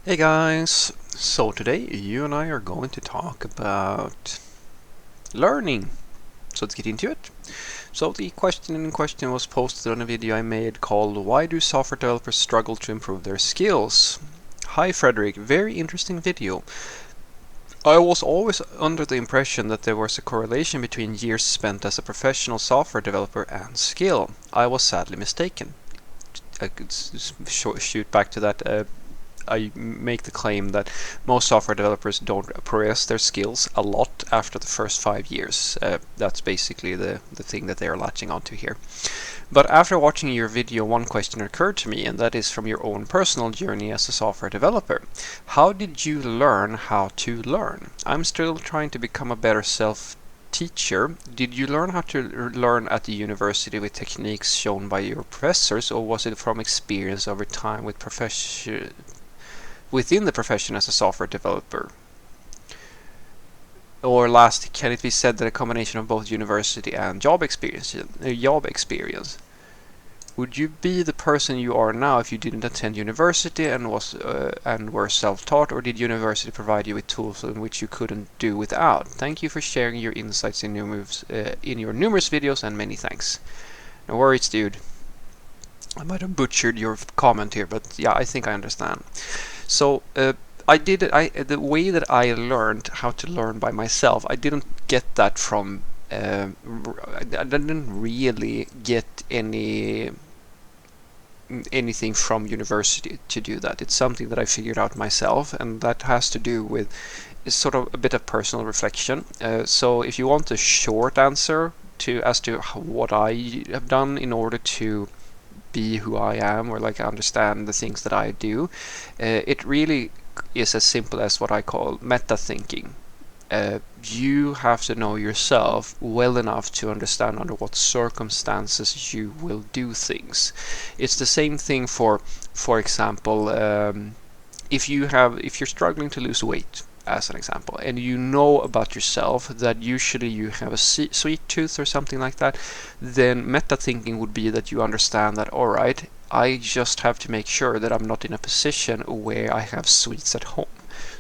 Hey guys! So today you and I are going to talk about learning. So let's get into it. So the question in question was posted on a video I made called "Why do software developers struggle to improve their skills?" Hi Frederick, very interesting video. I was always under the impression that there was a correlation between years spent as a professional software developer and skill. I was sadly mistaken. I could shoot back to that. I make the claim that most software developers don't progress their skills a lot after the first 5 years. That's basically the thing that they are latching onto here. But after watching your video, one question occurred to me, and that is from your own personal journey as a software developer. How did you learn how to learn? I'm still trying to become a better teacher. Did you learn how to learn at the university with techniques shown by your professors, or was it from experience over time with within the profession as a software developer? Or last, can it be said that a combination of both university and job experience? Would you be the person you are now if you didn't attend university and were self-taught, or did university provide you with tools in which you couldn't do without? Thank you for sharing your insights in your numerous videos, and many thanks. No worries, dude. I might have butchered your comment here, but yeah, I think I understand. So the way that I learned how to learn by myself, I didn't get that from I didn't really get anything from university to do that. It's something that I figured out myself, and that has to do with sort of a bit of personal reflection. So if you want a short answer as to what I have done in order to be who I am, or like understand the things that I do, it really is as simple as what I call meta thinking. You have to know yourself well enough to understand under what circumstances you will do things. It's the same thing for example, if you're struggling to lose weight, as an example, and you know about yourself that usually you have a sweet tooth or something like that, then meta thinking would be that you understand that, all right, I just have to make sure that I'm not in a position where I have sweets at home.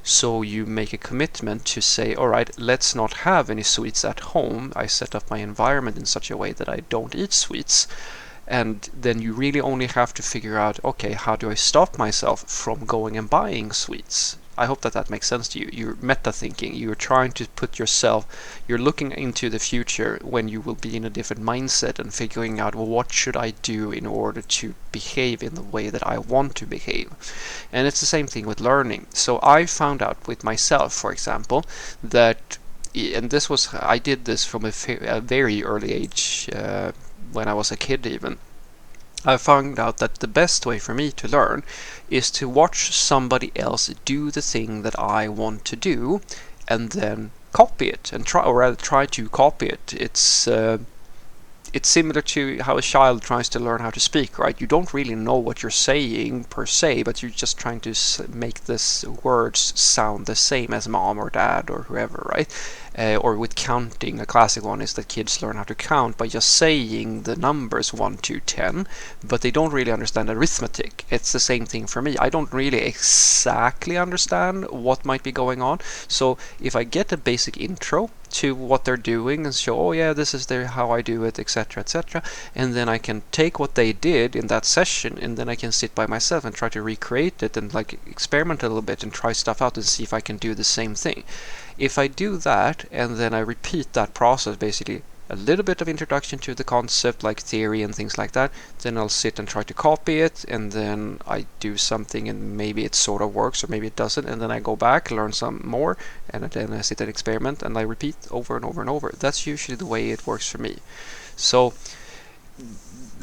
So you make a commitment to say, all right, let's not have any sweets at home. I set up my environment in such a way that I don't eat sweets. And then you really only have to figure out, okay, how do I stop myself from going and buying sweets? I hope that makes sense to you. You're meta thinking. You're trying to put yourself, you're looking into the future when you will be in a different mindset and figuring out, well, what should I do in order to behave in the way that I want to behave? And it's the same thing with learning. So I found out with myself, for example, that, and I did this from a very early age, when I was a kid even. I found out that the best way for me to learn is to watch somebody else do the thing that I want to do, and then copy it, and try to copy it. It's similar to how a child tries to learn how to speak, right? You don't really know what you're saying per se, but you're just trying to make this words sound the same as mom or dad or whoever, right? Or with counting, a classic one is that kids learn how to count by just saying the numbers 1 to 10, but they don't really understand arithmetic. It's the same thing for me. I don't really exactly understand what might be going on. So if I get a basic intro to what they're doing and show, oh yeah, this is how I do it, etc., etc., and then I can take what they did in that session, and then I can sit by myself and try to recreate it and like experiment a little bit and try stuff out and see if I can do the same thing. If I do that and then I repeat that process, basically a little bit of introduction to the concept, like theory and things like that, then I'll sit and try to copy it, and then I do something and maybe it sort of works or maybe it doesn't, and then I go back, learn some more, and then I sit and experiment and I repeat over and over and over. That's usually the way it works for me. So,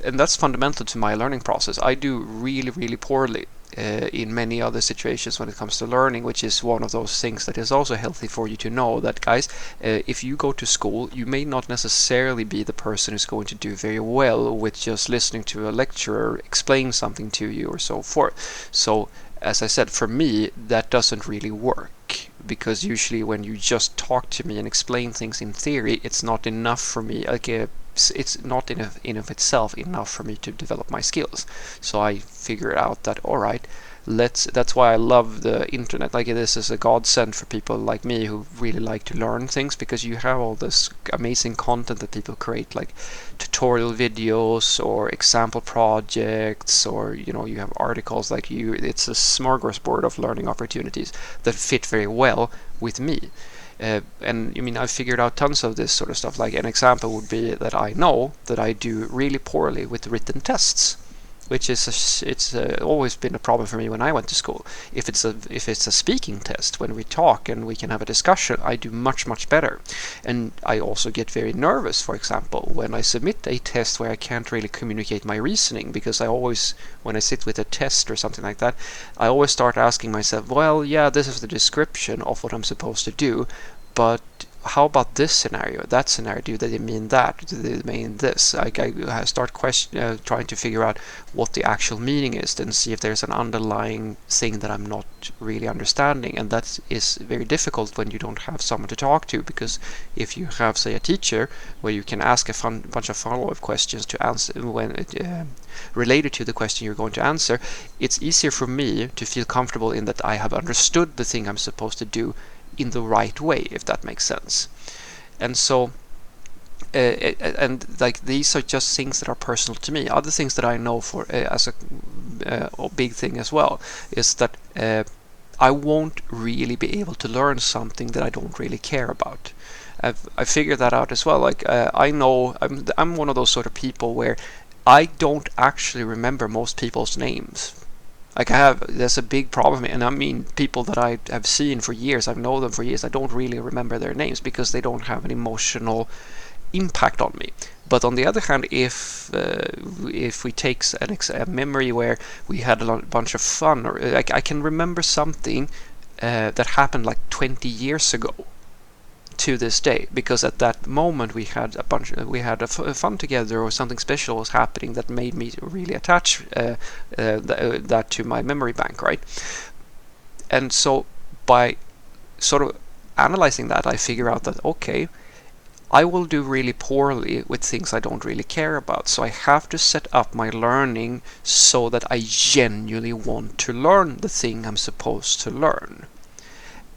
and that's fundamental to my learning process. I do really, really poorly in many other situations when it comes to learning, which is one of those things that is also healthy for you to know that, guys, if you go to school, you may not necessarily be the person who's going to do very well with just listening to a lecturer explain something to you or so forth. So, as I said, for me, that doesn't really work, because usually when you just talk to me and explain things in theory, it's not enough for me. It's not in of itself enough for me to develop my skills. So I figured out that, all right, That's why I love the internet. Like, this is a godsend for people like me who really like to learn things, because you have all this amazing content that people create, like tutorial videos or example projects, or you have articles. Like, it's a smorgasbord of learning opportunities that fit very well with me. And I mean, I've figured out tons of this sort of stuff. Like, an example would be that I know that I do really poorly with written tests, which is it's always been a problem for me when I went to school. If it's a speaking test, when we talk and we can have a discussion, I do much better. And I also get very nervous, for example, when I submit a test where I can't really communicate my reasoning, because I always, when I sit with a test or something like that, I always start asking myself, well, yeah, this is the description of what I'm supposed to do, but how about this scenario, that scenario? Do they mean that? Do they mean this? I start trying to figure out what the actual meaning is, and see if there's an underlying thing that I'm not really understanding. And that is very difficult when you don't have someone to talk to, because if you have, say, a teacher where you can ask a bunch of follow-up questions to answer when related to the question you're going to answer, it's easier for me to feel comfortable in that I have understood the thing I'm supposed to do in the right way, if that makes sense. And so and like, these are just things that are personal to me. Other things that I know for as a big thing as well is that I won't really be able to learn something that I don't really care about. I figured that out as well. Like, I know I'm one of those sort of people where I don't actually remember most people's names. Like, there's a big problem, and I mean, people that I have seen for years, I've known them for years, I don't really remember their names because they don't have an emotional impact on me. But on the other hand, if we take a memory where we had a bunch of fun, or like, I can remember something that happened like 20 years ago to this day, because at that moment we had a fun together, or something special was happening that made me really attach that to my memory bank, right? And so by sort of analyzing that, I figure out that, okay, I will do really poorly with things I don't really care about. So I have to set up my learning so that I genuinely want to learn the thing I'm supposed to learn.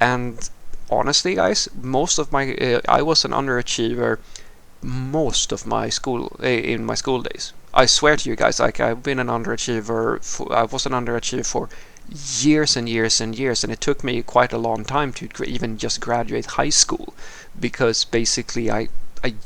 And honestly, guys, most of my I was an underachiever most of my school in my school days. I swear to you guys, like, I've been an underachiever. I was an underachiever for years and years and years, and it took me quite a long time to even just graduate high school, because basically I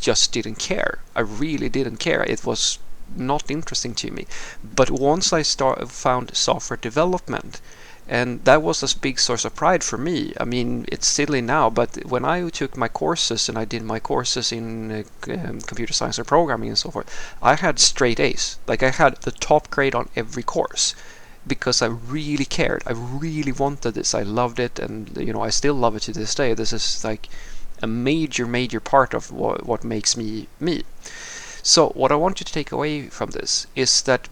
just didn't care. I really didn't care. It was not interesting to me. But once I found software development, and that was a big source of pride for me. I mean, it's silly now, but when I took my courses, and I did my courses in computer science or programming and so forth, I had straight A's. Like, I had the top grade on every course, because I really cared. I really wanted this. I loved it, and I still love it to this day. This is like a major part of what makes me me. So what I want you to take away from this is that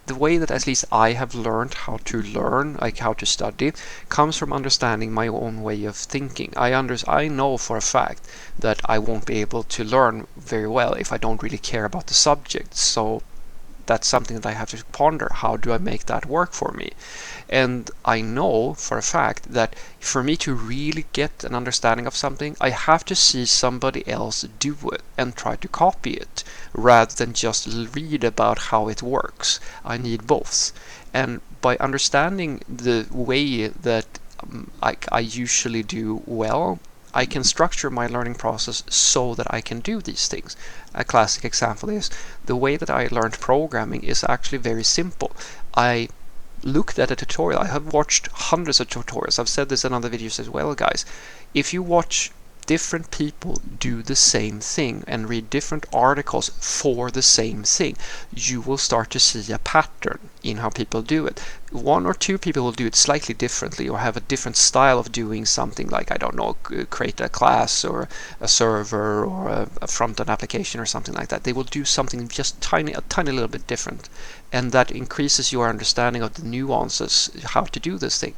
the way that at least I have learned how to learn, like how to study, comes from understanding my own way of thinking. I know for a fact that I won't be able to learn very well if I don't really care about the subject. So that's something that I have to ponder. How do I make that work for me? And I know for a fact that for me to really get an understanding of something, I have to see somebody else do it and try to copy it, rather than just read about how it works. I need both. And by understanding the way that I usually do well, I can structure my learning process so that I can do these things. A classic example is the way that I learned programming is actually very simple. I looked at a tutorial. I have watched hundreds of tutorials. I've said this in other videos as well, guys. If you watch different people do the same thing and read different articles for the same thing, you will start to see a pattern in how people do it. One or two people will do it slightly differently, or have a different style of doing something, like, I don't know, create a class or a server or a front-end application or something like that. They will do something just a tiny little bit different, and that increases your understanding of the nuances, how to do this thing.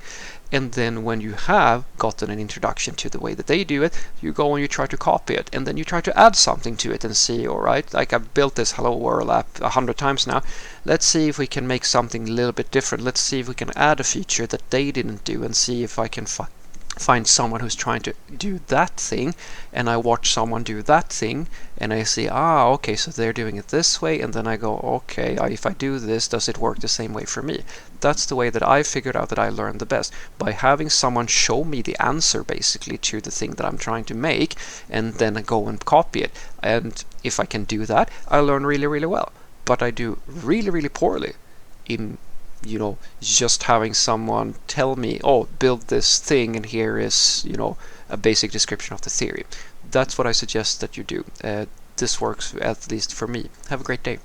And then when you have gotten an introduction to the way that they do it, you go and you try to copy it, and then you try to add something to it and see, all right, like, I've built this Hello World app 100 times now. let's see if we can make something a little bit different. Let's see if we can add a feature that they didn't do, and see if I can find someone who's trying to do that thing, and I watch someone do that thing, and I see, okay, so they're doing it this way, and then I go, okay, if I do this, does it work the same way for me? That's the way that I figured out that I learned the best, by having someone show me the answer basically to the thing that I'm trying to make, and then I go and copy it. And if I can do that, I learn really, really well. But I do really, really poorly in just having someone tell me, build this thing, and here is, a basic description of the theory. That's what I suggest that you do. This works, at least for me. Have a great day.